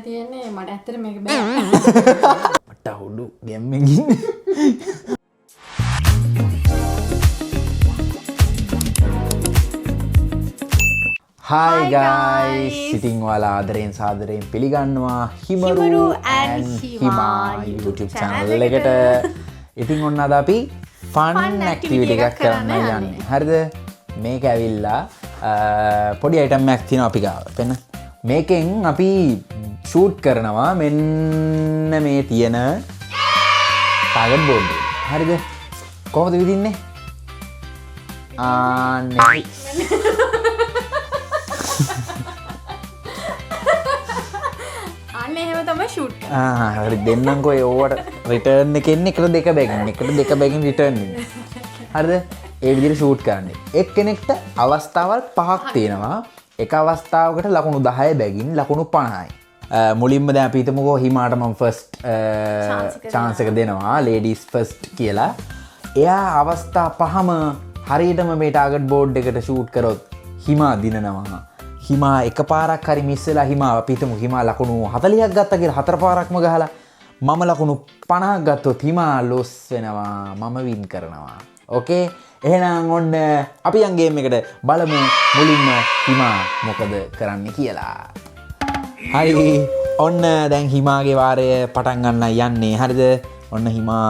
තියෙන්නේ මට ඇත්තට මේක බෑ. මට උඩු ගැම්මෙන් ඉන්නේ. Hi guys, ඉතින් ඔයාලා ආදරයෙන් සාදරයෙන් පිළිගන්නවා හිමරු and හිමා YouTube channel එකට. ඉතින් ඔන්න අද අපි fun activity එකක් කරන්න යන්නේ. හරිද? මේක ඇවිල්ලා පොඩි item එකක් තියෙනවා අපි ගාව. පෙන්න. මේකෙන් අපි shoot කරනවා මෙන්න මේ තියෙන target board එක. හරිද? කොහොමද විදින්නේ? ආන්නේ එහෙම තමයි ෂූට් කරන්නේ. හරි දෙන්නම්කෝ ඒ ඕවට රිටර්න් එක එන්නේ එකට දෙක බැගින් රිටර්න් එන්නේ. හරිද? ඒ විදිහට ෂූට් කරන්නේ. එක්කෙනෙක්ට අවස්ථාවල් 5ක් තියෙනවා. එක අවස්ථාවකට ලකුණු 10 බැගින් ලකුණු 50යි. මුලින්ම දැන් අපි හිතමුකෝ හිමාට මම ෆස්ට් chance එක දෙනවා. ladies first කියලා. එයා අවස්ථා 5ම හරියටම මේ ටාගට් බෝඩ් එකට ෂූට් කරොත් හිමා දිනනවා. හිමා එක පාරක් හරි මිස් වෙලා හිමා අපි හිතමු හිමා ලකුණු 40ක් ගත්තා කියලා හතර පාරක්ම ගහලා මම ලකුණු 50ක් ගත්තොත් හිමා ලොස් වෙනවා මම වින් කරනවා. ඕකේ එහෙනම් ඔන්න අපි යන් ගේම් එකට බලමු මුලින්ම හිමා මොකද කරන්න කියලා. හරි ඔන්න දැන් හිමාගේ වාරය පටන් ගන්න යන්නේ. හරිද? ඔන්න හිමා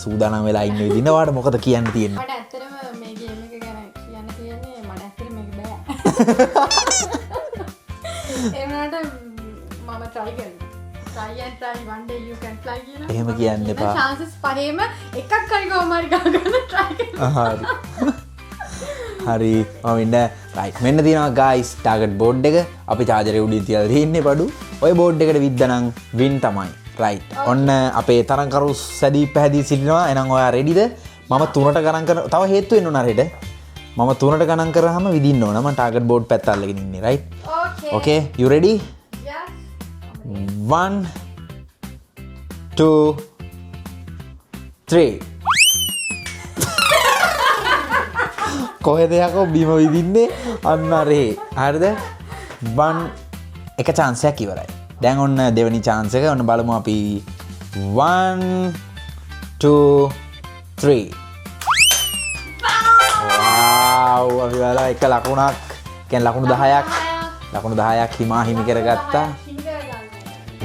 සූදානම් වෙලා ඉන්න විදිහට ඔයාලට මොකද කියන්න තියෙන්නේ? මට ඇත්තටම මේ ගේම් එක ගැන කියන්න තියෙන්නේ මට ඇත්තට මේක බෑ. ඒ වුණාට මම try කරනවා. try and try one day you can fly කියලා. එහෙම කියන්න එපා. chances පහේම එකක් හරි කොහොම හරි ගන්න try කරනවා. හරි. මම right මෙන්න තියෙනවා guys target board එක. අපි charger එක උඩින් තියලා තියෙන්නේ බඩු. ඔය board එකට විද්දනම් win තමයි. right. ඔන්න අපේ තරංකරු සැදී පැහැදී සිටිනවා. එහෙනම් ඔයා readyද? මම 3ට ගණන් කරන තව හේතු වෙන්න ඕන හරියට. මම 3ට ගණන් කරාම විදින්න ඕන. මම target board පැත්ත අල්ලගෙන ඉන්නේ. right. Okay, you ready? Yes. 1 2 3 කොහෙද යකෝ බීම විදින්නේ අන්න අරේ. හරිද? 1 එක chance එකක් ඉවරයි. දැන් ඔන්න දෙවෙනි chance එක ඔන්න බලමු අපි 1 2 3 wow අපි වල එක ලකුණක් කියන්නේ ලකුණු 10ක් ලකුණු 10ක් හිමා හිමි කරගත්තා.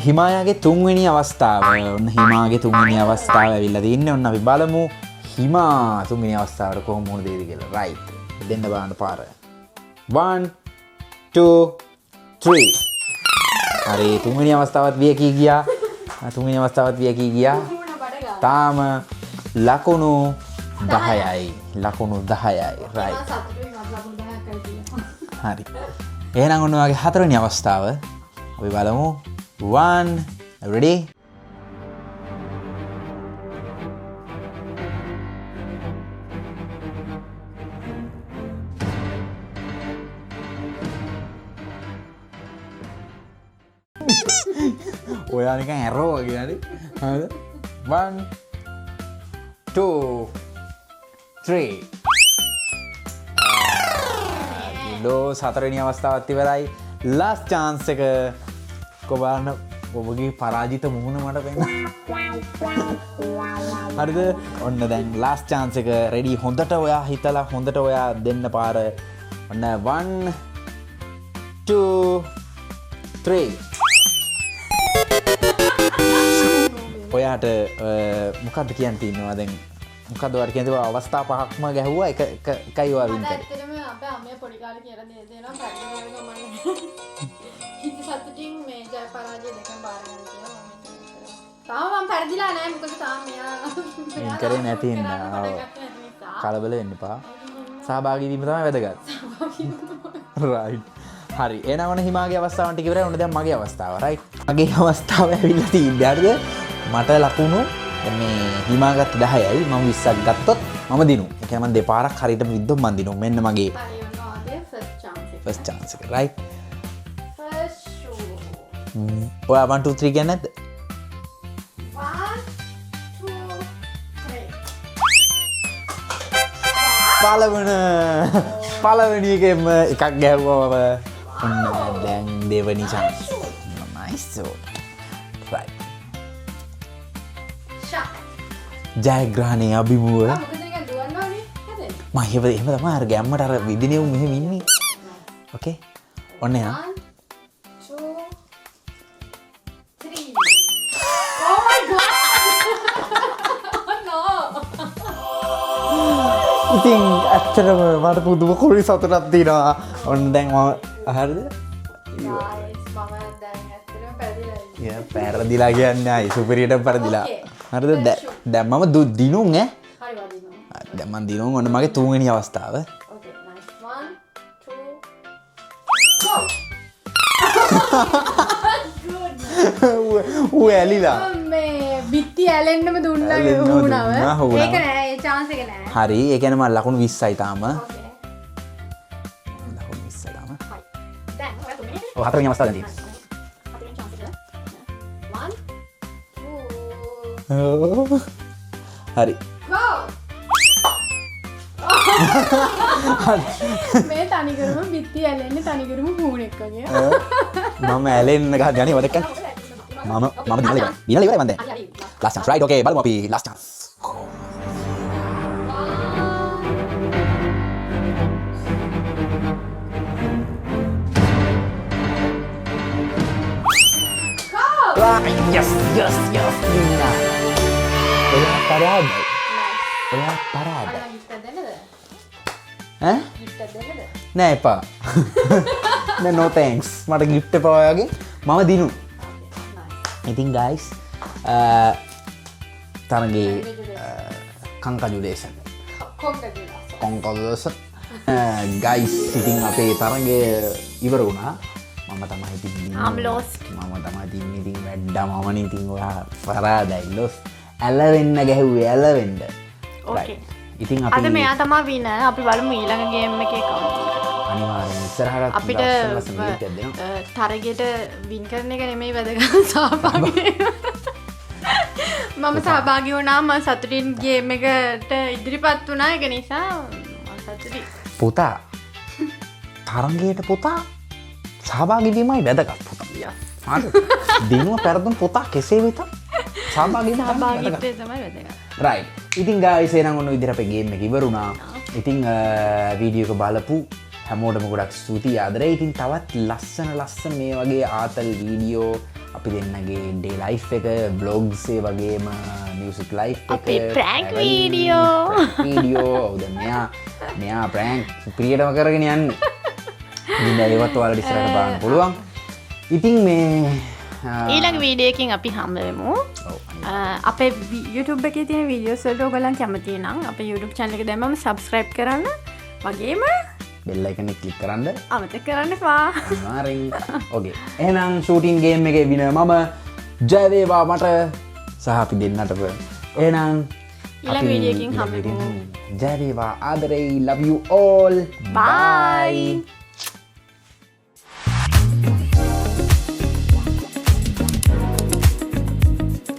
හිමායාගේ තුන්වෙනි අවස්ථාව. ඔන්න හිමාගේ තුන්වෙනි අවස්ථාව ඇවිල්ලා තින්නේ. ඔන්න අපි බලමු හිමා තුන්වෙනි අවස්ථාවට කොහොම මොන දෙයද කියලා. right. දෙන්න බලන්න පාර. 1 2 3 හරි තුන්වෙනි අවස්ථාවත් වියකී ගියා. තුන්වෙනි අවස්ථාවත් වියකී ගියා. තාම ලකුණු 10යි. ලකුණු 10යි. right. හරි. එහෙනම් ඔන්න ඔයාගේ හතරවෙනි අවස්ථාව. අපි බලමු. 1 ready? ඔයා නිකන් ඇරෝ වගේ හරි. හරිද? 1 2 3 ලෝ සතරවෙනි අවස්ථාවත් ඉවරයි. last chance එක කොබාන ඔබගේ පරාජිත මුහුණ මට පෙන්න. හරිද? ඔන්න දැන් last chance එක ready. හොඳට ඔයා හිතලා හොඳට ඔයා දෙන්න පාර. ඔන්න 1 2 3 ඔයාට මොකක්ද කියන්න තියෙනවා දැන්? මොකක්ද ඔයාට කියන්න තියෙනවා? අවස්ථා 5ක්ම ගැහුවා එකයි ඔයා වින් කරේ. ඇත්තටම අපේ අම්මේ පොඩි කාලේ කියලා දෙනවා පරිදි මම හිත සතුටින් මේ ජය පරාජය දෙකම බාර ගන්න කියලා මම තාම මම පරිදිලා නැහැ මොකද තාම මෙයා වින් කරේ නැති ඉන්නා. කලබල වෙන්න එපා. සහභාගී වීම තමයි වැදගත්. right. හරි. එහෙනම් ඔන්න හිමාගේ අවස්ථාවන් ටික ඉවරයි. ඔන්න දැන් මගේ අවස්ථාව. right. මගේ අවස්ථාව ඇවිල්ලා තියෙන්නේ. හරිද? මට ලකුණු මේ හිමා ගත්ත 10යි. මම 20ක් ගත්තොත් මම දිනු. ඒ කියන්නේ මම දෙපාරක් හරියටම විද්දොත් මම දිනු. මෙන්න මගේ first chance එක. right. first show. ඔයා 1 2 3 කියන්නේ නැද්ද? 1 2 3 පළවෙනි එකෙම එකක් ගැහුවා මම. ඔන්න දැන් දෙවනි chance. Nice shot. Right. ජයග්‍රහණය අභිමුව මොකද නිකන් දුවනවා නේ හදන්නේ. මම එහෙම තමයි අර ගැම්මට අර විදිනේ උන් මෙහෙම ඉන්නේ. ඕකේ. ඔන්න යා. 1 2 3 Oh my god no ඉතින් ඇත්තටම මට පුදුම කුරි සතුටක් තියෙනවා. ඔන්න දැන් මම හරිද? guys මම දැන් ඇත්තටම පැරදිලා ඉන්නේ. පැරදිලා කියන්නේ ආයි සුපිරියට පැරදිලා. හරිද? දැන් මම දිනුම් ඈ. හරි වදිනවා. දැන් මම දිනුම් ඔන්න මගේ තුන්වෙනි අවස්ථාව. Okay nice 1 2 go ඌ ඇලිලා. මේ බිත්ති ඇලෙන්නම දුන්නා ඇලෙන්නම වුණාව. දුන්නා, වුණාව. ඒක නෑ ඒ chance එක නෑ. හරි. ඒ කියන්නේ මම ලකුණු 20යි තාම. Okay. ලකුණු 20යි තාම. හරි. දැන් ඔයා තුනේ. ඔව් හතරවෙනි අවස්ථාව දැන් තියෙනවා. හතරෙන් chance එක. 1 2 හරි. go මේ තනිකරම බිත්ති ඇලෙන්නේ තනිකරම මූණෙක් වගේ. මම ඇලෙන්න ගහන්න යන්නේ වදක. මම දිනලා ඉවරයි මම දැන්. Last chance right. Okay බලමු අපි last chance. Yes. Nina. Oya parada. Oya parada. ඈ? නෑ එපා. නෑ no thanks. මට gift එපා ඔයාගේ. මම දිනු. ඉතින් guys තරගේ congratulations. Congratulations. Guys ඉතින් අපේ තරගය ඉවර වුණා. මම තමයි ඉතින් I'm lost. මම තමයි ඉතින් ඉතින් වැඩ්ඩා මමනේ ඉතින් ඔයා පරාදයි lost. ඇලවෙන්න ගැහුවේ ඇලවෙන්න. Okay. ඉතින් අද අපි මෙයා තමයි වින. අපි බලමු ඊළඟ ගේම් එකේ කවුද. අනිවාර්යෙන් ඉස්සරහට අපිට ලස්සන ගීතයක් දෙනවා. තරගෙට වින් කරන එක නෙමෙයි වැදගත් සහභාගී. මම සහභාගී වුණා මම සතුටින් ගේම් එකට ඉදිරිපත් වුණා ඒක නිසා මම සතුටුයි. පුතා තරගයට පුතා සහභාගී වීමයි වැදගත් පුතා. හරි. දිනුව පෙරදුන් පුතා කෙසේ වෙතත් සහභාගී වීම සහභාගීත්වය තමයි වැදගත්. right. ඉතින් guys එහෙනම් ඔන්න විදිහට අපේ ගේම් එක ඉවරුණා. ඉතින් වීඩියෝ එක බලපු හැමෝටම ගොඩක් ස්තුතියි ආදරේ. ඉතින් තවත් ලස්සන මේ වගේ ආතල් වීඩියෝ අපි දෙන්නගේ ඩේ ලයිෆ් එක vlogs ඒ වගේම මියුසික් ලයිෆ් එක අපේ prank video. ඔව් දැන් මෙයා prank ප්‍රියටම කරගෙන යන්නේ. ඉතින් ඒවත් ඔයාලට ඉස්සරහට බලන්න පුළුවන්. ඉතින් මේ ඊළඟ වීඩියෝ එකකින් අපි හම්බ වෙමු. අපේ YouTube එකේ තියෙන වීඩියෝස් වලට ඔයගොල්ලන් කැමති නම් අපේ YouTube channel එක දැම්මම subscribe කරන්න. වගේම bell icon එක click කරන්න. අමතක කරන්න එපා. අනිවාර්යෙන්. ඕකේ. එහෙනම් shooting game එකේ winner මම ජය වේවා මට සහ අපි දෙන්නටම. එහෙනම් ඊළඟ වීඩියෝ එකකින් හම්බ වෙමු. ජය වේවා ආදරේ love you all. Bye.